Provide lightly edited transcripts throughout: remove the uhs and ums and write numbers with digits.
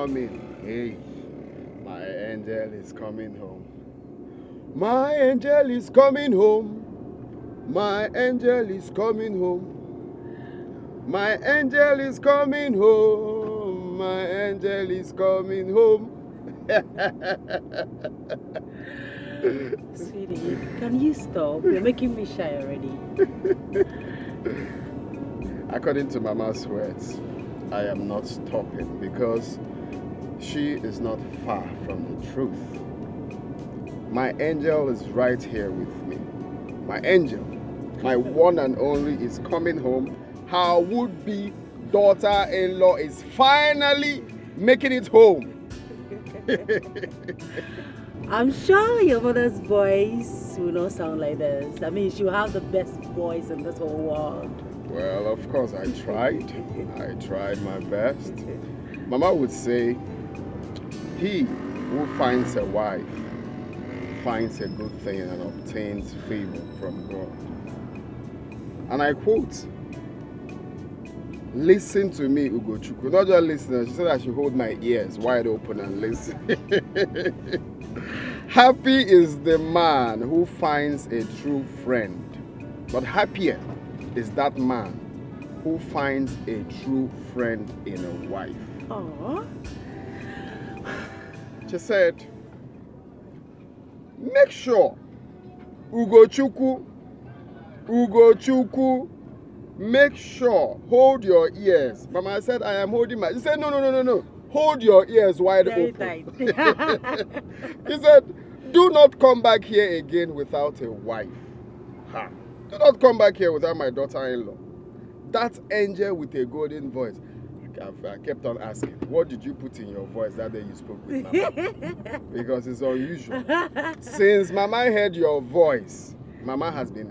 coming. Hey, my angel is coming home. My angel is coming home. My angel is coming home. My angel is coming home. My angel is coming home. Sweetie, can you stop? You're making me shy already. According to Mama's words, I am not stopping because she is not far from the truth. My angel is right here with me. My angel, my one and only, is coming home. Her would-be daughter-in-law is finally making it home. I'm sure your mother's voice will not sound like this. I mean, she will have the best voice in this whole world. Well, of course, I tried. I tried my best. Mama would say, he who finds a wife finds a good thing and obtains favor from God. And I quote, listen to me, Ugochukwu. Not just listen, she said I should hold my ears wide open and listen. Happy is the man who finds a true friend, but happier is that man who finds a true friend in a wife. Aww. She said, make sure, Ugochukwu, make sure, hold your ears. Mama said, I am holding my... She said, no. Hold your ears wide Very open. tight. He said, do not come back here again without a wife. Ha. Do not come back here without my daughter-in-law. That angel with a golden voice. I kept on asking, what did you put in your voice that day you spoke with Mama? Because it's unusual. Since Mama heard your voice, Mama has been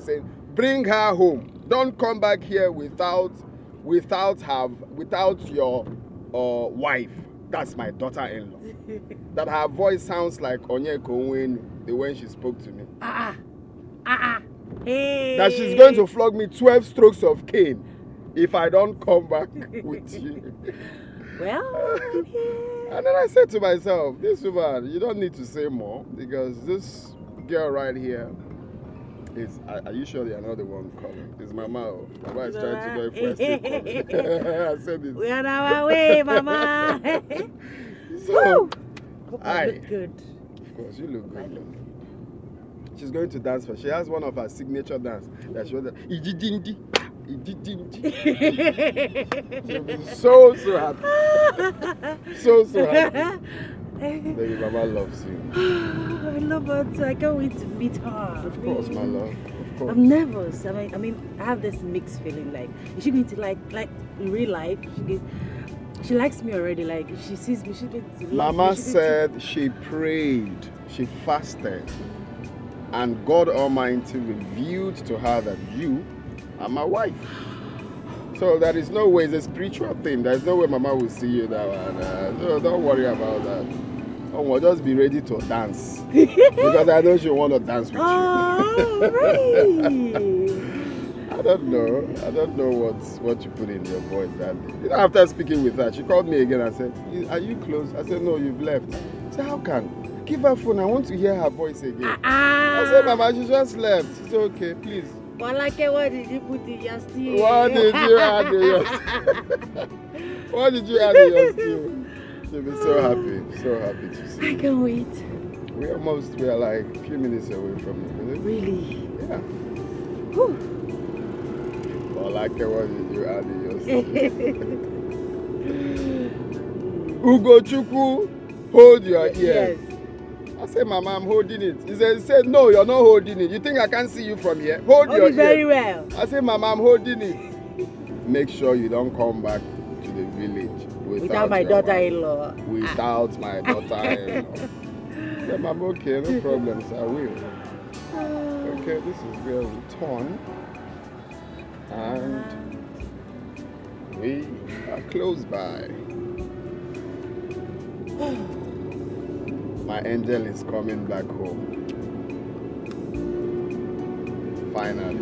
saying, bring her home. Don't come back here without your wife. That's my daughter-in-law. That her voice sounds like Onyeko Onwenu, the way she spoke to me. Hey. That she's going to flog me 12 strokes of cane if I don't come back with you. Well, And then I said to myself, this woman, you don't need to say more because this girl right here is, are you sure you're not the one calling? It's Mama. Mama is trying to go first. I said it. We are on our way, Mama. So, I look good. Of course, you look good. She's going to dance for. She has one of her signature dance that she was Ijidindi. She'll be so happy. so happy. Baby, Mama loves you. I love her too. I can't wait to meet her. Of course, my love. Of course. I'm nervous. I mean, I have this mixed feeling. Like, is she going to like in real life? She likes me already. Like, if she sees me, she's going to love Mama me. said she prayed, she fasted, and God Almighty revealed to her that you are my wife. So there is no way, it's a spiritual thing. There's no way Mama will see you now. So don't worry about that. Oh, just be ready to dance. Because I know she want to dance with you. Really? I don't know what you put in your voice that day. You know, after speaking with her, she called me again and said, are you close? I said, no, you've left. I said, how can? Give her phone. I want to hear her voice again. I said, Mama, she just left. She said, okay, please. Well, like, what did you put in your stew? What did you add in your stew? What did you add in your stew? She'll be so happy to see. I can't wait. We are like a few minutes away from it. Really? Yeah. Whew. Well, like, what did you add in your stew? Ugochukwu, hold your ears. Yes. I said, Mama, I'm holding it. He said, no, you're not holding it. You think I can't see you from here? Hold your ears. Very well. I said, Mama, I'm holding it. Make sure you don't come back to the village without my daughter-in-law. Without my daughter-in-law. I said, Mama, okay, no problems. I will. Okay, this is where we turn. And we are close by. My angel is coming back home. Finally.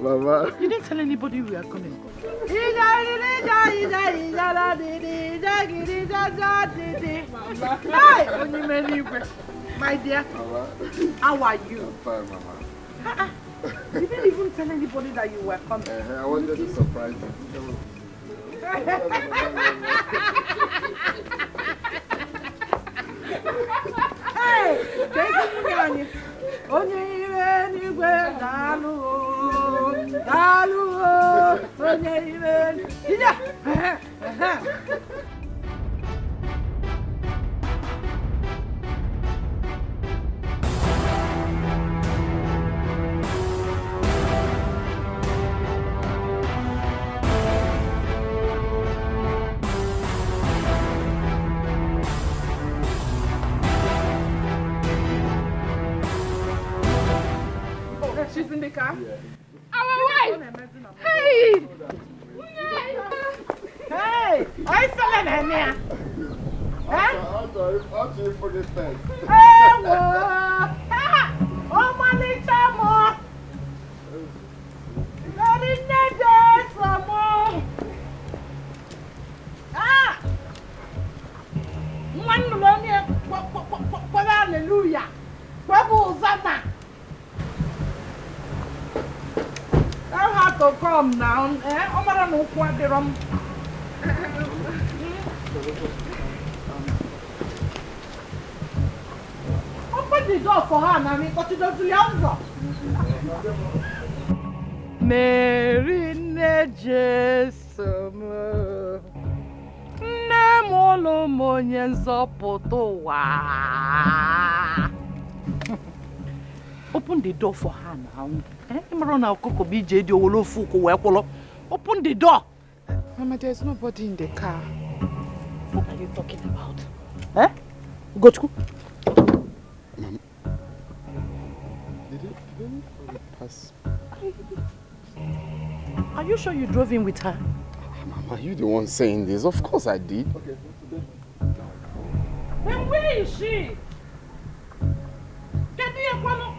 Mama, you didn't tell anybody we are coming. My dear, how are you? I'm fine, Mama. You didn't even tell anybody that you were coming. I wanted to surprise you. Hey, she's in the car? Yeah. Our wife! Hey! Hey! I saw an Ania! How do you forget that? Hey! Oh, my little not in the day, some more! Ah! One Melonia! Hallelujah! Hosanna! I'll have to come now. I'm gonna know what they're on. Open the door for her now. Because she doesn't answer. Mary Nejesum Nemolo Monyenzo Potowa. Open the door for her now. Open the door. Mama, there's nobody in the car. What are you talking about? Eh? Go to school. Mama. Did anybody pass? Are you sure you drove in with her? Mama, you the one saying this. Of course I did. Okay. Then where is she? Get me a follow.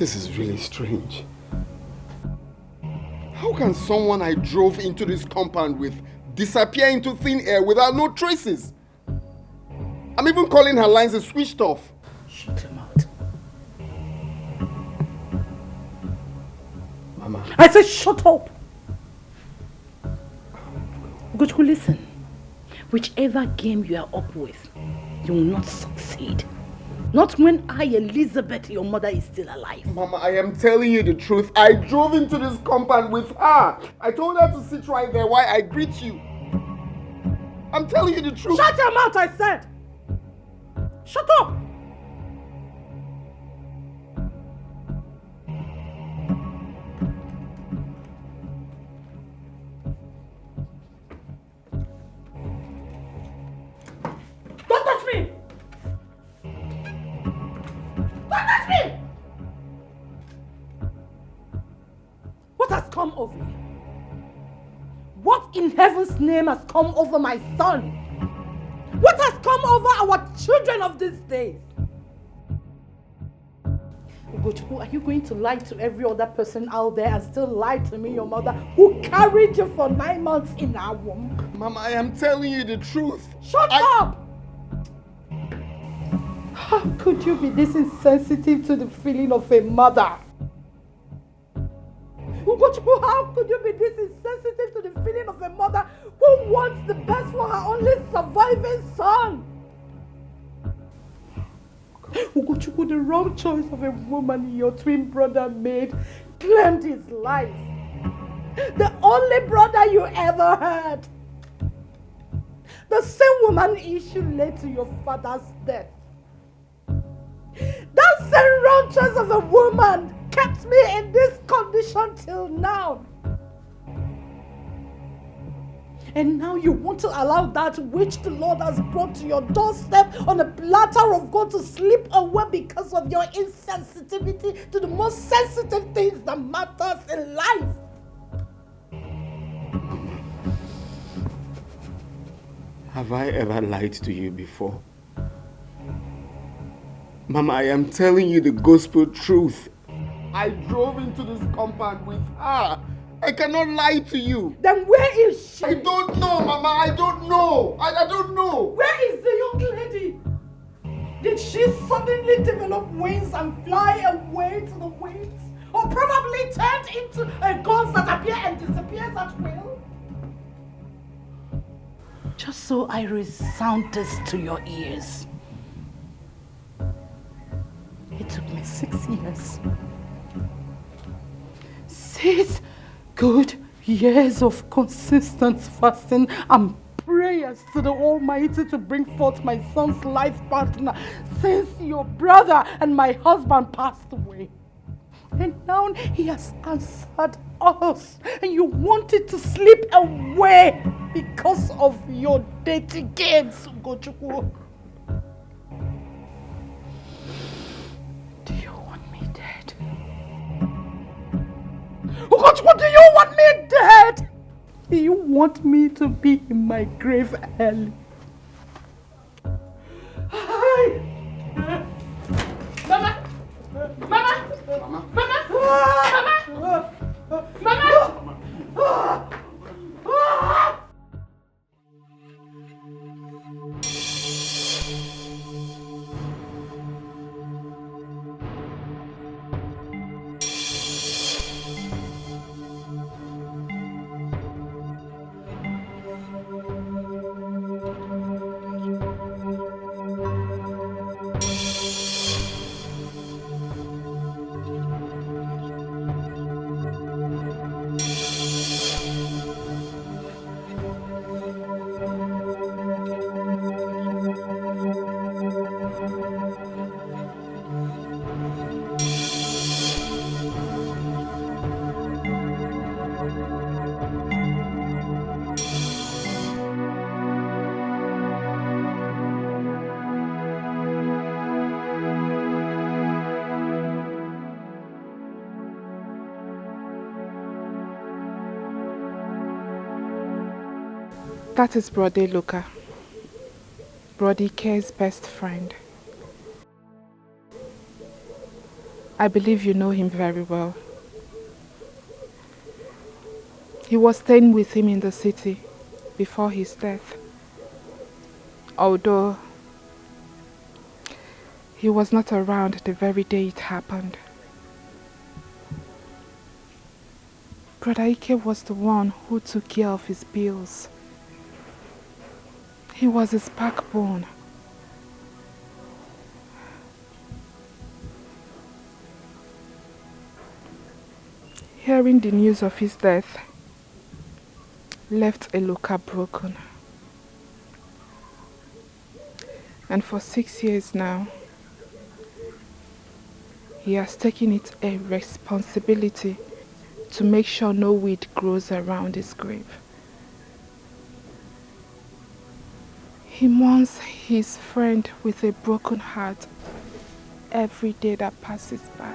This is really strange. How can someone I drove into this compound with disappear into thin air without no traces? I'm even calling her lines is switched off. Shut your mouth. Mama. I said shut up. Ugochukwu, listen. Whichever game you are up with, you will not succeed. Not when I, Elizabeth, your mother, is still alive. Mama, I am telling you the truth. I drove into this compound with her. I told her to sit right there while I greet you. I'm telling you the truth. Shut your mouth, I said! Shut up! Don't touch me! Don't touch me! What has come over you? What in heaven's name has come over my son? What has come over our children of these days? Ugochukwu, are you going to lie to every other person out there and still lie to me, your mother, who carried you for 9 months in our womb? Mama, I am telling you the truth. Shut up! How could you be this insensitive to the feeling of a mother? Ugochukwu, how could you be this insensitive to the feeling of a mother who wants the best for her only surviving son? Ugochukwu, the wrong choice of a woman your twin brother made claimed his life. The only brother you ever had. The same woman issue led to your father's death. That same wrong choice of a woman kept me in this condition till now. And now you want to allow that which the Lord has brought to your doorstep on a platter of gold to slip away because of your insensitivity to the most sensitive things that matters in life. Have I ever lied to you before? Mama, I am telling you the gospel truth. I drove into this compound with her. I cannot lie to you. Then where is she? I don't know, Mama. I don't know. I don't know. Where is the young lady? Did she suddenly develop wings and fly away to the winds? Or probably turned into a ghost that appears and disappears at will? Just so I resound this to your ears. It took me 6 years. 6 good years of consistent fasting and prayers to the Almighty to bring forth my son's life partner since your brother and my husband passed away. And now he has answered us, and you wanted to slip away because of your dirty games, Ugochukwu. Do you want me dead? Ugochukwu, do you want me dead? Do you want me to be in my grave early? Mama! Mama! Mama! Mama! Mama! Mama! That is Brody Luca, Brody K's best friend. I believe you know him very well. He was staying with him in the city before his death. Although he was not around the very day it happened. Brother Ike was the one who took care of his bills. He was his backbone. Hearing the news of his death left Eloka broken. And for 6 years now, he has taken it a responsibility to make sure no weed grows around his grave. He mourns his friend with a broken heart every day that passes by.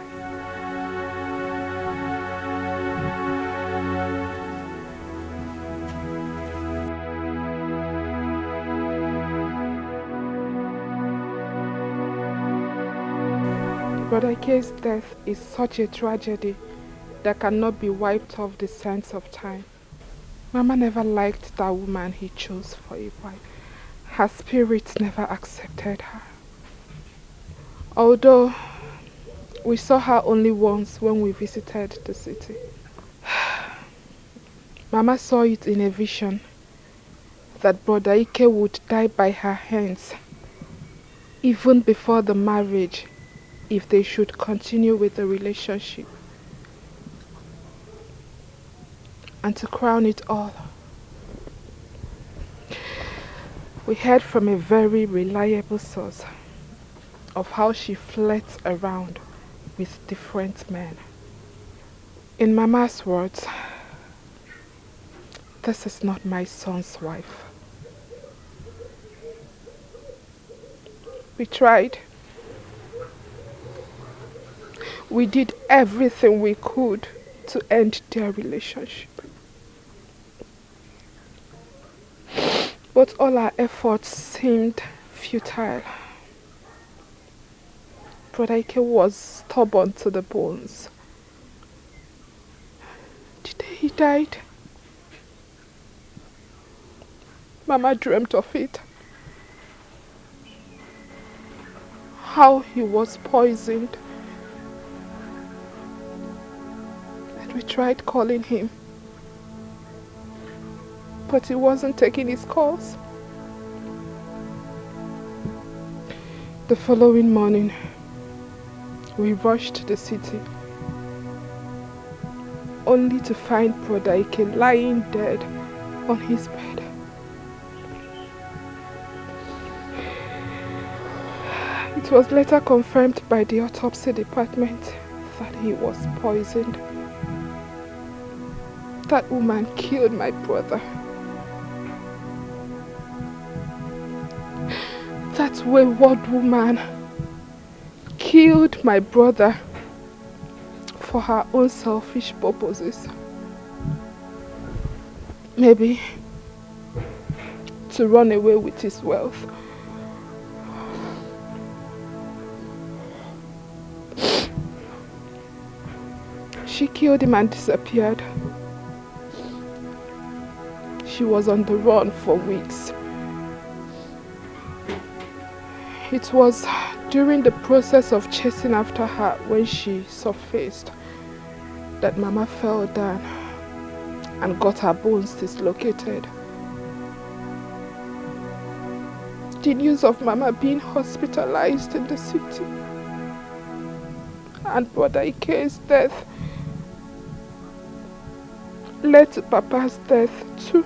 Brother Ike's death is such a tragedy that cannot be wiped off the sands of time. Mama never liked that woman he chose for a wife. Her spirit never accepted her. Although we saw her only once when we visited the city. Mama saw it in a vision that Brother Ike would die by her hands even before the marriage if they should continue with the relationship. And to crown it all, we heard from a very reliable source of how she flirts around with different men. In Mama's words, this is not my son's wife. We tried. We did everything we could to end their relationship. But all our efforts seemed futile. Brother Ike was stubborn to the bones. The day he died, Mama dreamt of it. How he was poisoned. And we tried calling him, but he wasn't taking his calls. The following morning, we rushed to the city, only to find Brother Ike lying dead on his bed. It was later confirmed by the autopsy department that he was poisoned. That woman killed my brother. That wayward woman killed my brother for her own selfish purposes. Maybe to run away with his wealth. She killed him and disappeared. She was on the run for weeks. It was during the process of chasing after her when she surfaced that Mama fell down and got her bones dislocated. The news of Mama being hospitalized in the city and Brother Ike's death led to Papa's death too.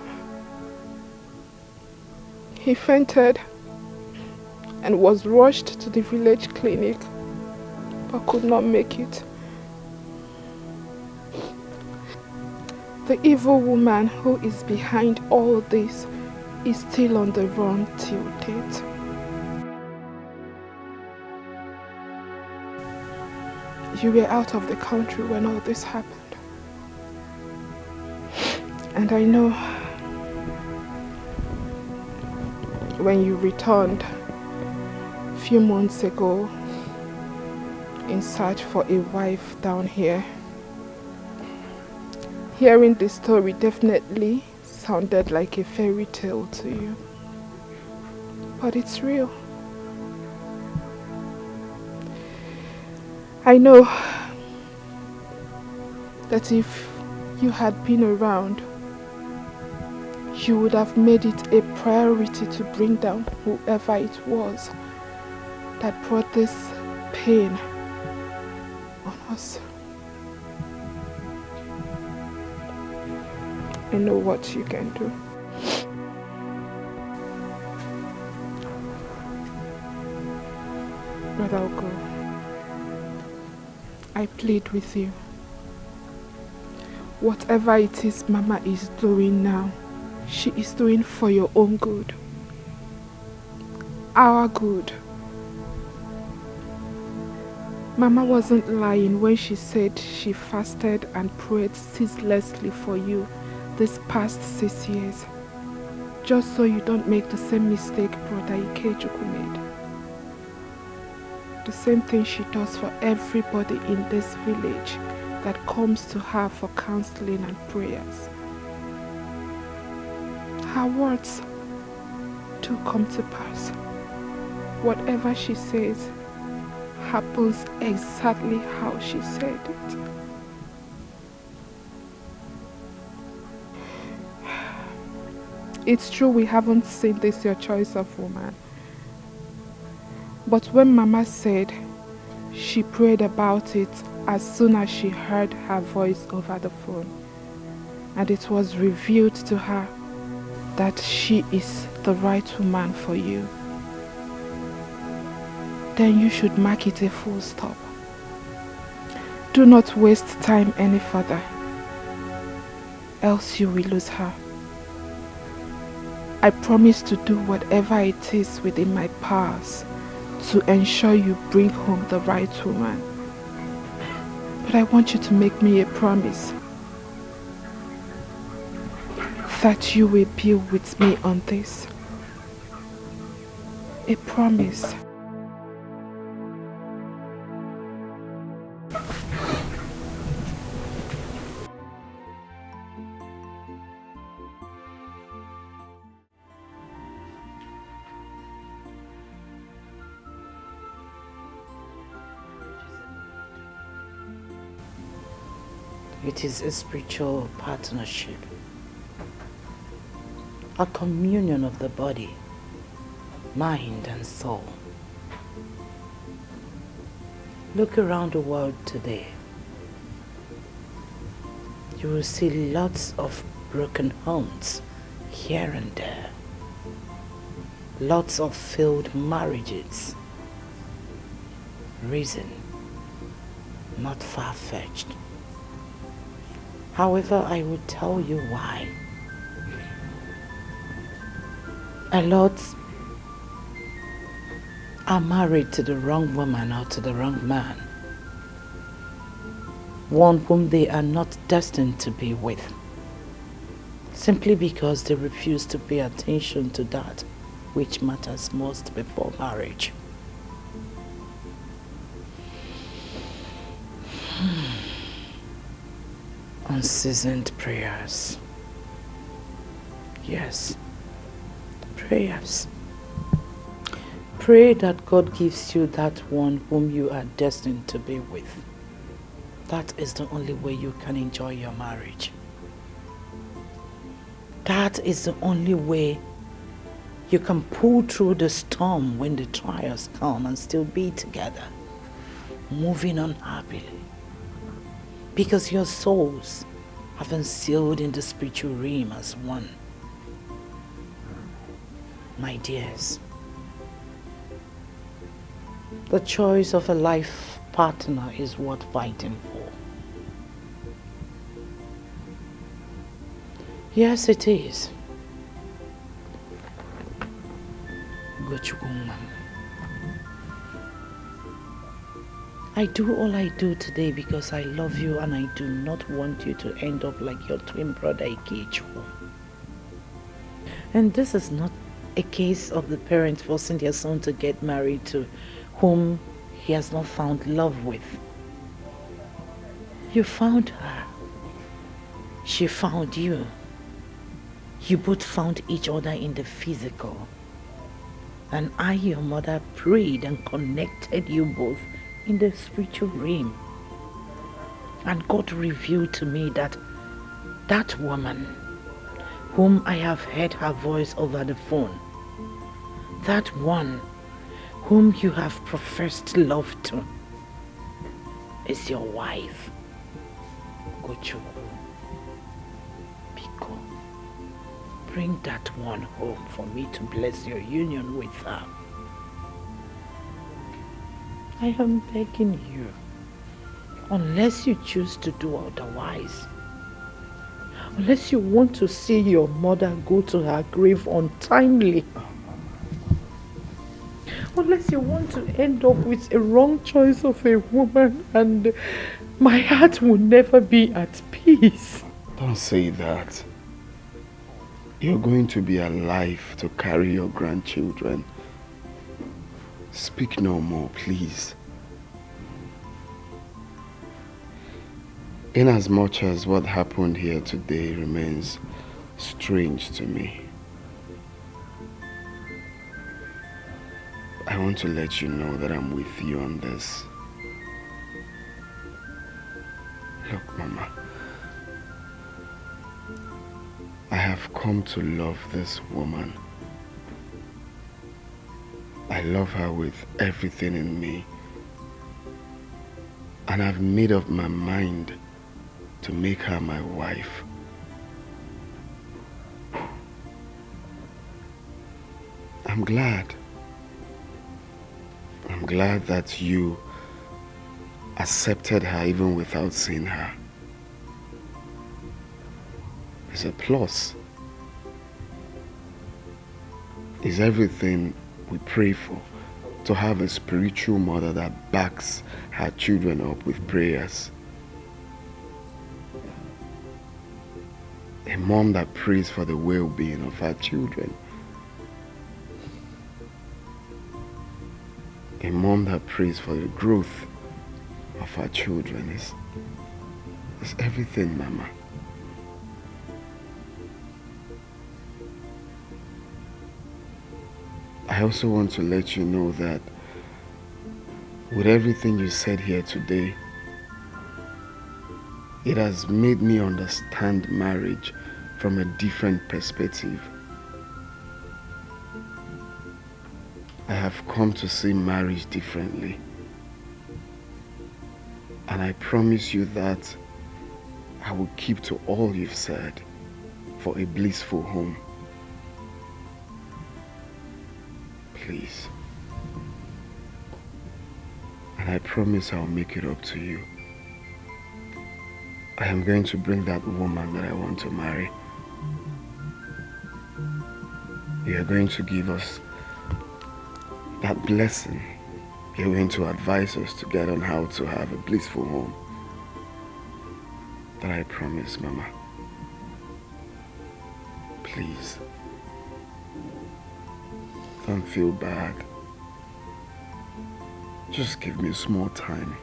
He fainted and was rushed to the village clinic, but could not make it. The evil woman who is behind all this is still on the run till date. You were out of the country when all this happened. And I know when you returned a few months ago, in search for a wife down here. Hearing the story definitely sounded like a fairy tale to you. But it's real. I know that if you had been around, you would have made it a priority to bring down whoever it was that brought this pain on us. I know what you can do. Brother Ogo, I plead with you. Whatever it is Mama is doing now, she is doing for your own good. Our good. Mama wasn't lying when she said she fasted and prayed ceaselessly for you these past 6 years, just so you don't make the same mistake Brother Ikejuku made. The same thing she does for everybody in this village that comes to her for counseling and prayers. Her words do come to pass. Whatever she says happens exactly how she said it. It's true we haven't seen this your choice of woman. But when Mama said she prayed about it as soon as she heard her voice over the phone, and it was revealed to her that she is the right woman for you, then you should mark it a full stop. Do not waste time any further, else you will lose her. I promise to do whatever it is within my powers to ensure you bring home the right woman. But I want you to make me a promise that you will be with me on this. A promise. It is a spiritual partnership, a communion of the body, mind and soul. Look around the world today. You will see lots of broken homes here and there. Lots of failed marriages. Reason, not far-fetched. However, I will tell you why. A lot are married to the wrong woman or to the wrong man. One whom they are not destined to be with. Simply because they refuse to pay attention to that which matters most before marriage. Unseasoned prayers. Yes, prayers. Pray that God gives you that one whom you are destined to be with. That is the only way you can enjoy your marriage. That is the only way you can pull through the storm when the trials come and still be together, moving on happily. Because your souls have been sealed in the spiritual realm as one. My dears, the choice of a life partner is worth fighting for. Yes, it is. I do all I do today because I love you and I do not want you to end up like your twin brother Ikejuku. And this is not a case of the parents forcing their son to get married to whom he has not found love with. You found her. She found you. You both found each other in the physical. And I, your mother, prayed and connected you both in the spiritual realm. And God revealed to me that that woman, whom I have heard her voice over the phone, that one whom you have professed love to, is your wife, Gochukwu. Biko, bring that one home for me to bless your union with her. I am begging you, unless you choose to do otherwise. Unless you want to see your mother go to her grave untimely. Unless you want to end up with a wrong choice of a woman and my heart will never be at peace. Don't say that. You're going to be alive to carry your grandchildren. Speak no more, please. Inasmuch as what happened here today remains strange to me, I want to let you know that I'm with you on this. Look, Mama, I have come to love this woman. I love her with everything in me. And I've made up my mind to make her my wife. I'm glad. I'm glad that you accepted her even without seeing her. It's a plus. It's everything we pray for, to have a spiritual mother that backs her children up with prayers. A mom that prays for the well-being of her children. A mom that prays for the growth of her children is everything, Mama. I also want to let you know that with everything you said here today, it has made me understand marriage from a different perspective. I have come to see marriage differently. And I promise you that I will keep to all you've said for a blissful home. Please. And I promise I'll make it up to you. I am going to bring that woman that I want to marry. You are going to give us that blessing. You're going to advise us to get on how to have a blissful home. That I promise, Mama. Please. Don't feel bad. Just give me a small time,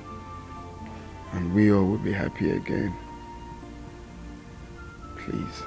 and we all will be happy again. Please.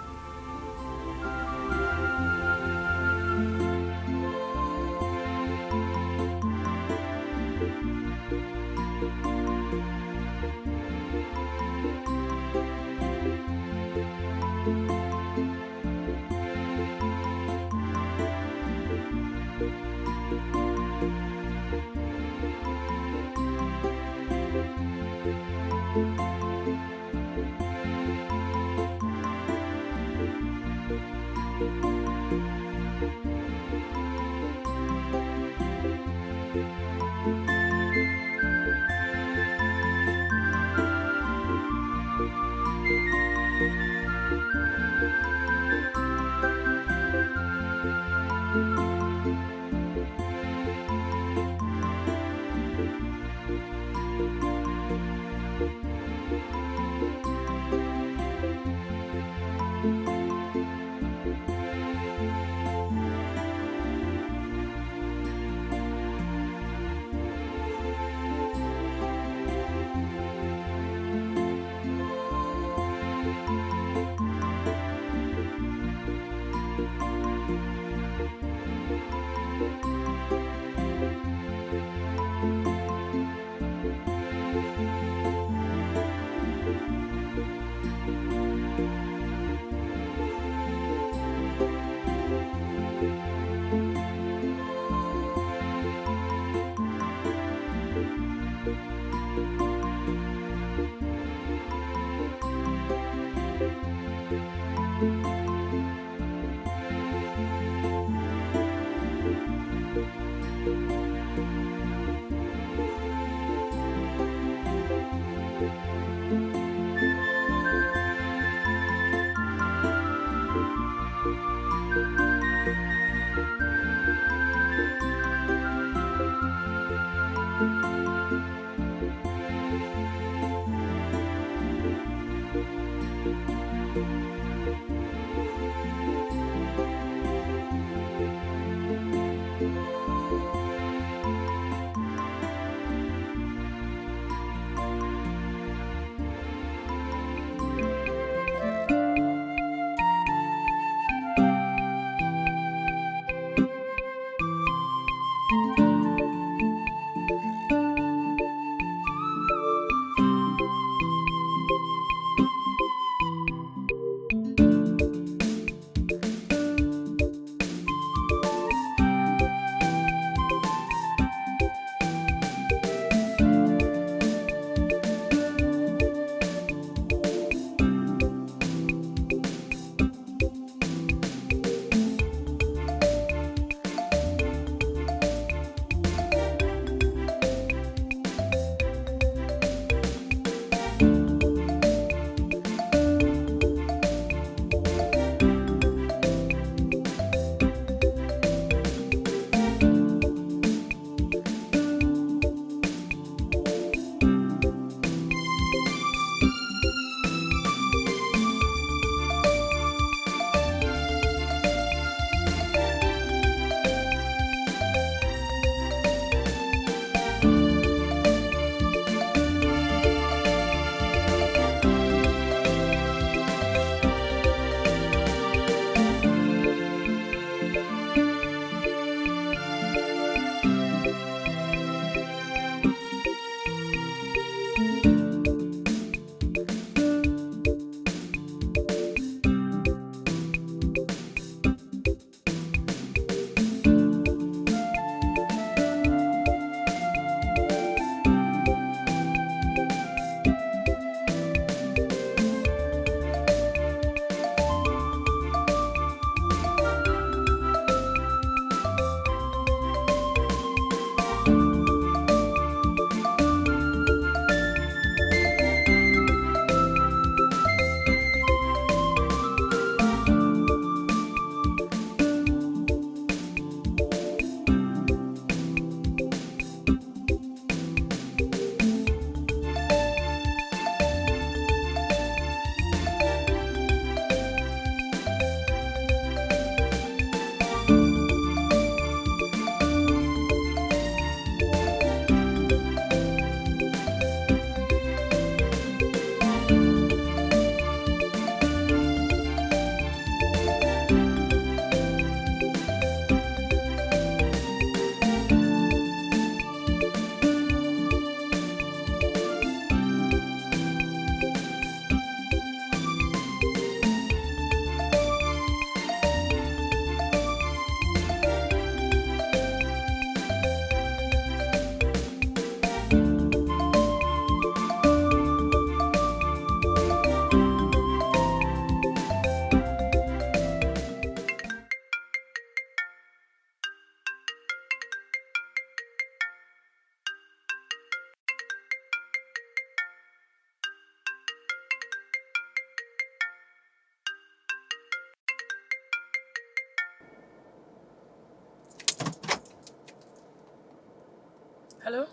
Hello?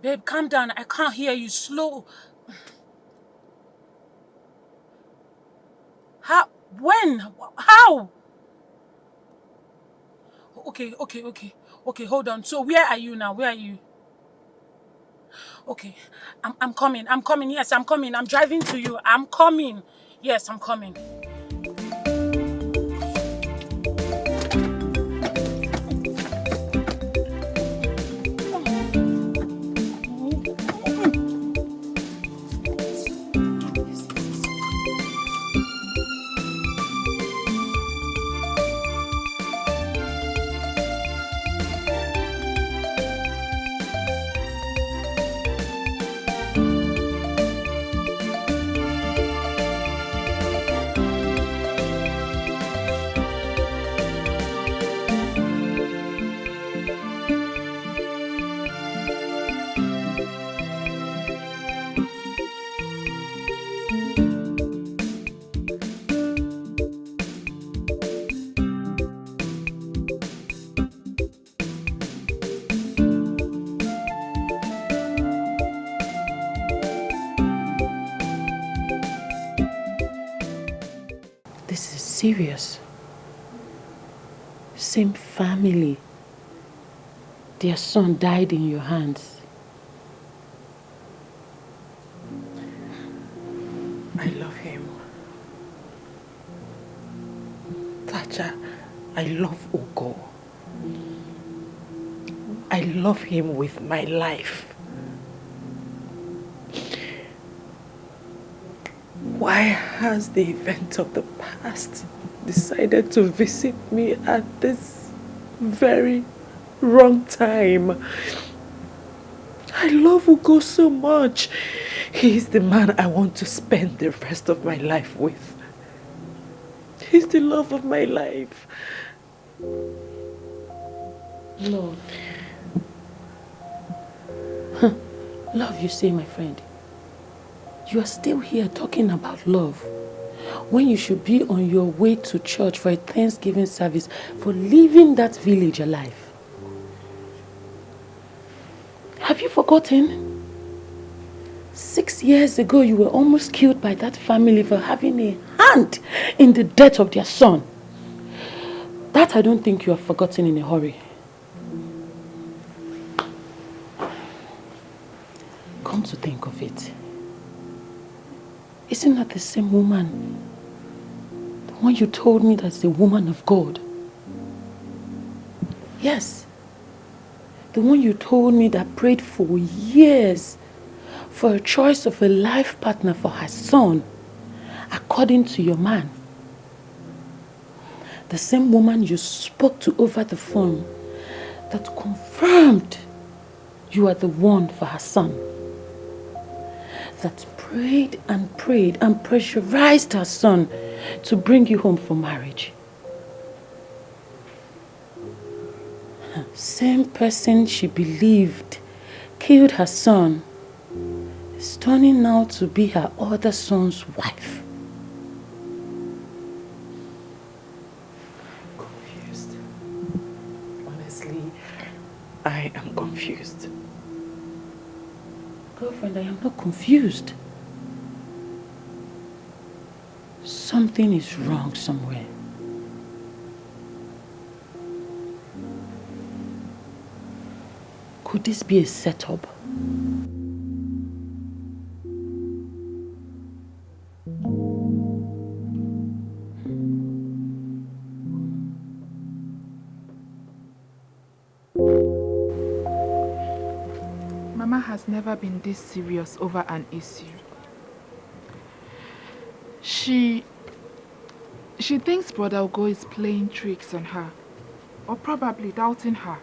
Babe, calm down. I can't hear you. Slow. How? When? How? Okay, hold on. So where are you now? Where are you? Okay, I'm coming. I'm coming. Yes, I'm coming. I'm driving to you. I'm coming. Yes, I'm coming. serious? Same family. Their son died in your hands. I love him. Tacha, I love Ugo. I love him with my life. Why has the event of the past decided to visit me at this very wrong time? I love Ugo so much. He is the man I want to spend the rest of my life with. He's the love of my life. Love. Huh. Love, you say, my friend. You are still here talking about love when you should be on your way to church for a Thanksgiving service for leaving that village alive. Have you forgotten? 6 years ago, you were almost killed by that family for having a hand in the death of their son. That I don't think you have forgotten in a hurry. Come to think of it, isn't that the same woman? The one you told me that's the woman of God? Yes. The one you told me that prayed for years for a choice of a life partner for her son, according to your man. The same woman you spoke to over the phone that confirmed you are the one for her son. That prayed and pressurized her son to bring you home for marriage. Same person she believed killed her son is turning now to be her other son's wife. Confused. Honestly, I am confused. Girlfriend, I am not confused. Something is wrong somewhere. Could this be a setup? Mama has never been this serious over an issue. She thinks Brother Ugo is playing tricks on her, or probably doubting her.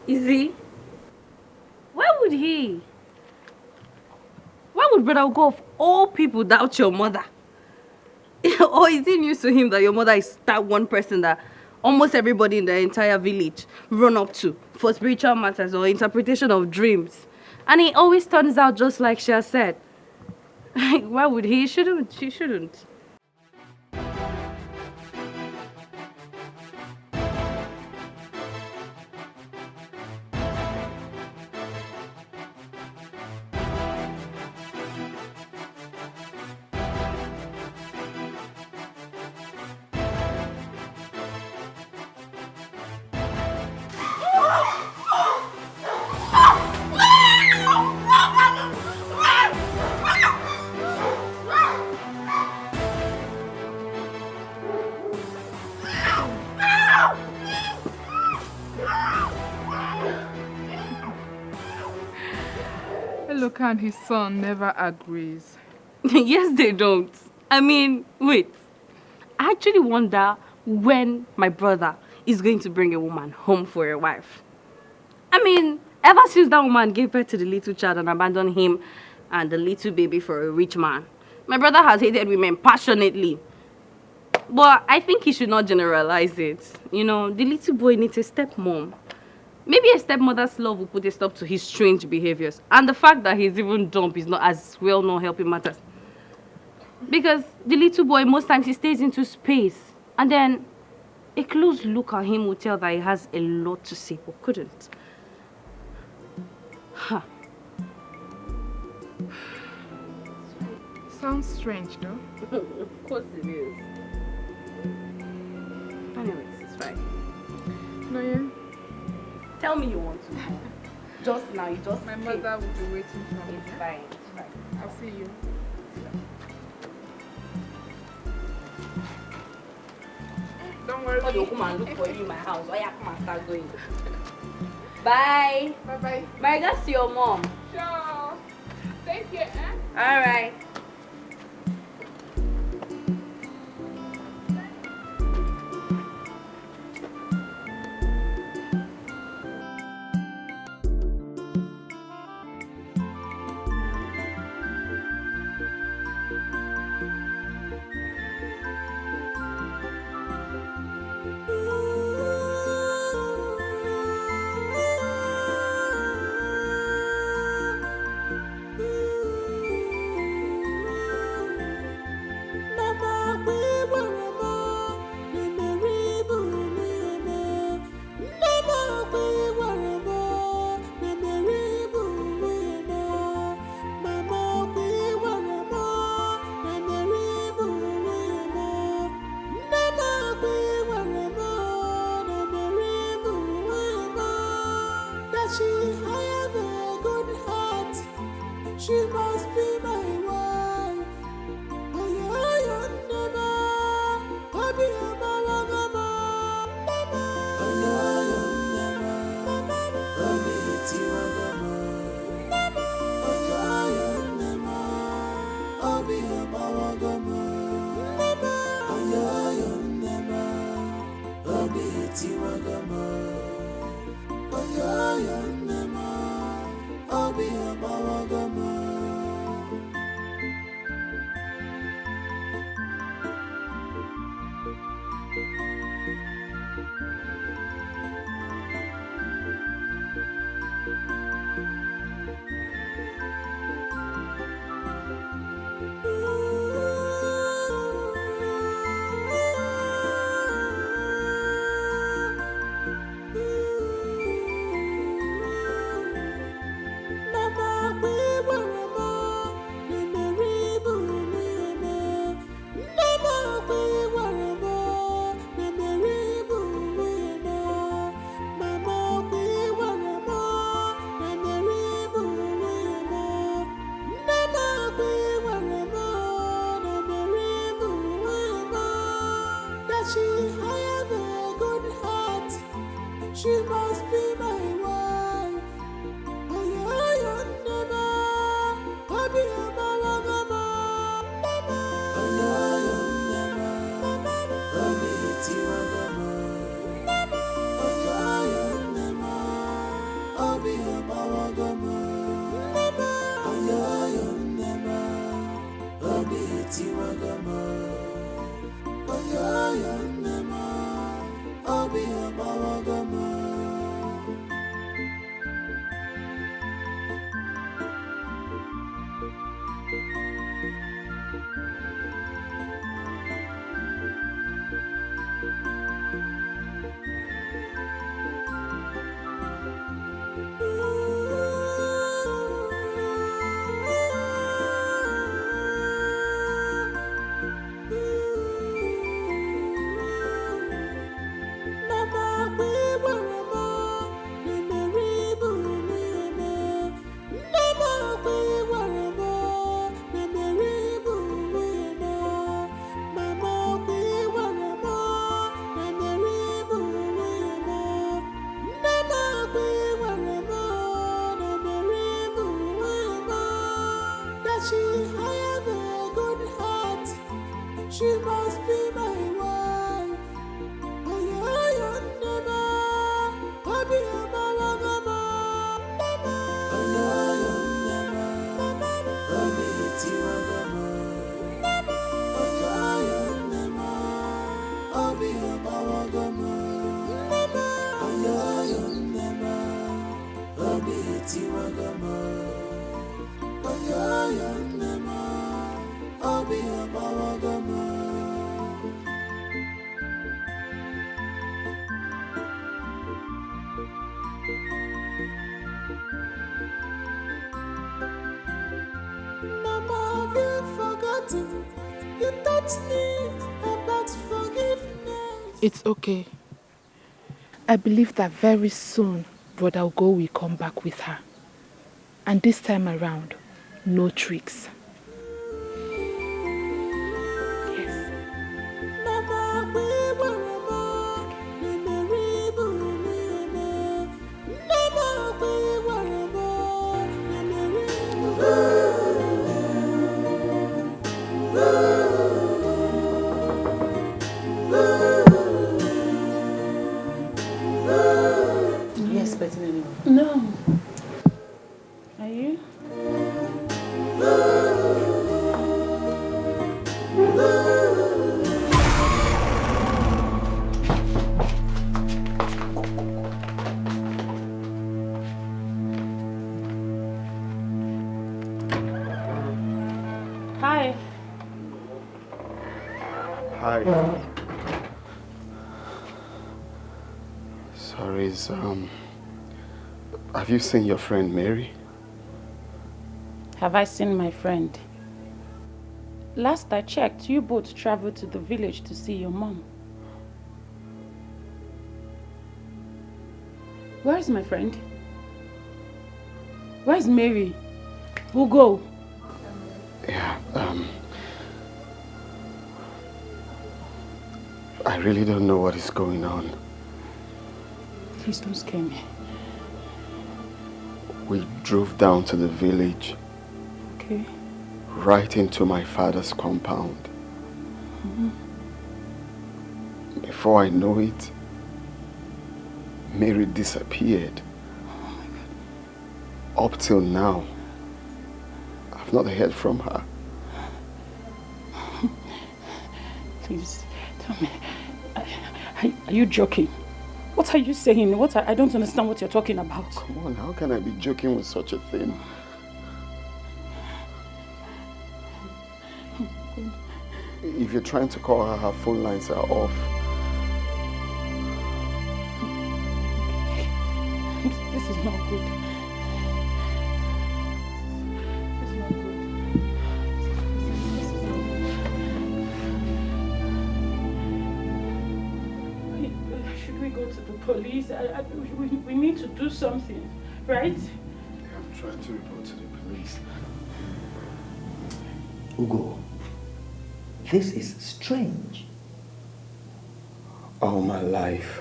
Is he? Why would he? Why would Brother Ugo of all people doubt your mother? Or is it news to him that your mother is that one person that almost everybody in the entire village run up to for spiritual matters or interpretation of dreams? And it always turns out just like she has said. Why would he? She shouldn't. Look, and his son never agrees. Yes, they don't. I mean, wait. I actually wonder when my brother is going to bring a woman home for a wife. I mean, ever since that woman gave birth to the little child and abandoned him and the little baby for a rich man, my brother has hated women passionately. But I think he should not generalize it. You know, the little boy needs a stepmom. Maybe a stepmother's love will put a stop to his strange behaviors. And the fact that he's even dumb is not as well known helping matters. Because the little boy, most times he stays into space. And then a close look at him will tell that he has a lot to say, but couldn't. Huh. sounds strange, though. Of course it is. Anyways, it's fine. No, yeah. Tell me you want to. Just now, you just My came. mother will be waiting for me. It's fine, it's fine. I'll see you. Don't worry. Or you come and look for you in my house. Or yeah, come and start going. Bye. Bye-bye. My regards to your mom. Sure. Take care, eh? Alright. Mama, have you forgotten? It's okay. I believe that very soon Brother Ugo will come back with her. And this time around, no tricks. Yes, but no. Are you? Hi. Hi. Sorry, have you seen your friend Mary? Have I seen my friend? Last I checked, you both traveled to the village to see your mom. Where is my friend? Where is Mary? Ugo? Yeah, I really don't know what is going on. Please don't scare me. We drove down to the village. Okay. Right into my father's compound. Before I know it, Mary disappeared. Up till now, I've not heard from her. Please, tell me. Are you joking? What are you saying? I don't understand what you're talking about. Come on, how can I be joking with such a thing? If you're trying to call her, her phone lines are off. This is not good. This is not good. Should we go to the police? We need to do something, right? I'm trying to report to the police. Ugo, this is strange. All my life,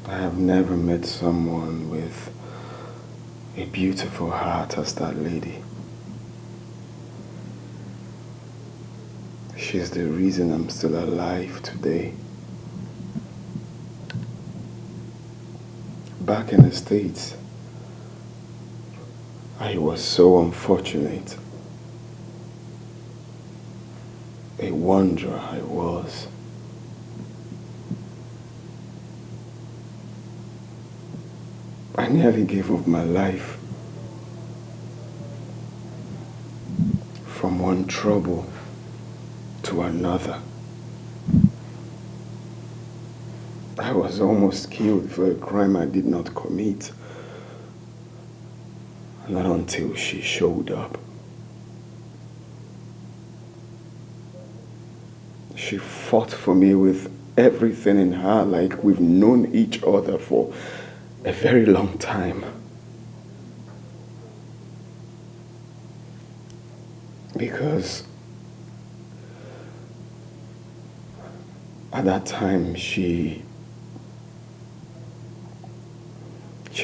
I have never met someone with a beautiful heart as that lady. She's the reason I'm still alive today. Back in the States, I was so unfortunate. A wanderer I was. I nearly gave up my life from one trouble to another. I was almost killed for a crime I did not commit. Not until she showed up. She fought for me with everything in her, like we've known each other for a very long time. Because at that time she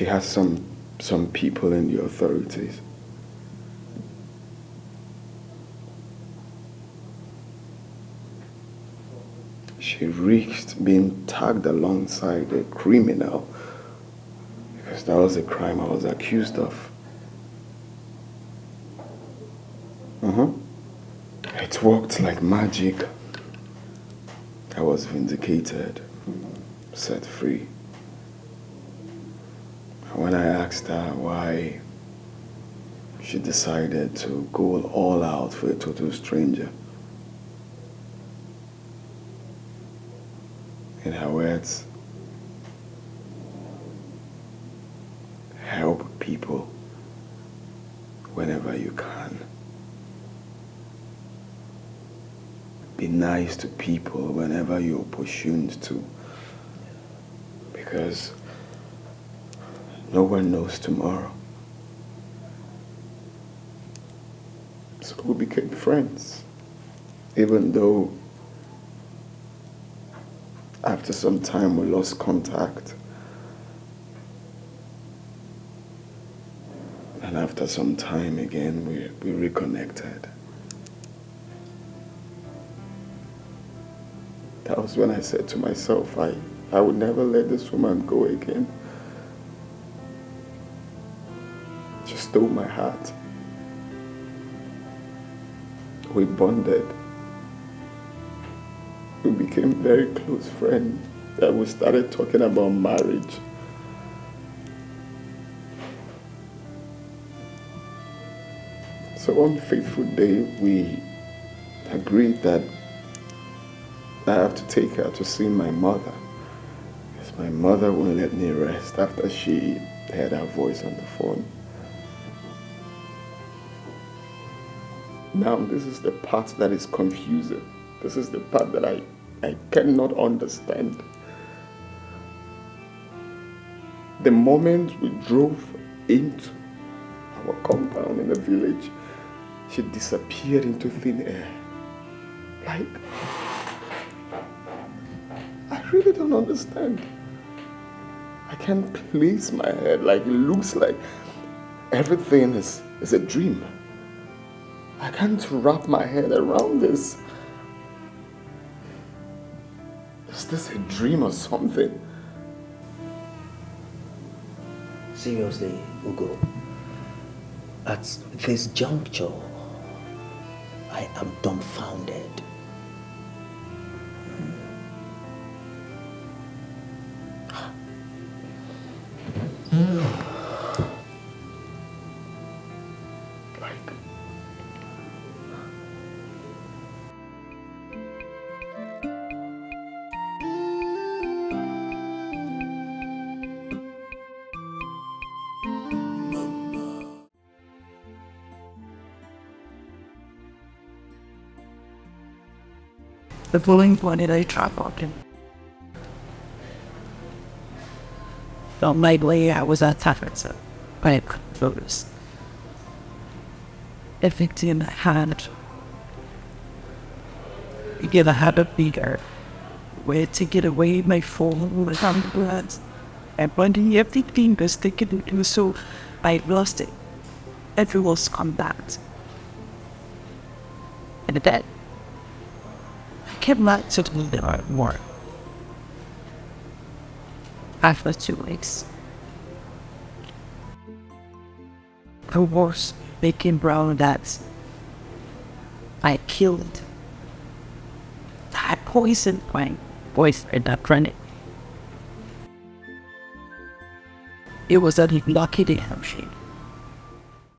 has some people in the authorities. She risked being tagged alongside a criminal because that was a crime I was accused of. It worked like magic. I was vindicated, set free. When I asked her why she decided to go all out for a total stranger, in her words, help people whenever you can. be nice to people whenever you're opportuned to. Because no one knows tomorrow. So we became friends. Even though after some time we lost contact. And after some time again we reconnected. That was when I said to myself, I would never let this woman go again. She stole my heart. We bonded. We became very close friends. And we started talking about marriage. So one fateful day, we agreed that I have to take her to see my mother. Because my mother wouldn't let me rest after she heard her voice on the phone. Now, this is the part that is confusing. This is the part that I cannot understand. The moment we drove into our compound in the village, she disappeared into thin air. Like, I really don't understand. I can't place my head. Like, it looks like everything is a dream. I can't wrap my head around this. Is this a dream or something? Seriously, Ugo, at this juncture, I am dumbfounded. The following morning I traveled in. Lately I was at Tafferson, but I couldn't notice. Everything I had. Again, I had a bigger way to get away my phone with ambulance. And when everything was taken to do so, I lost it. Everyone's contact. And then I came back to the work. After 2 weeks, I was making brown that I killed. I poisoned my boyfriend at running. It was a lucky day,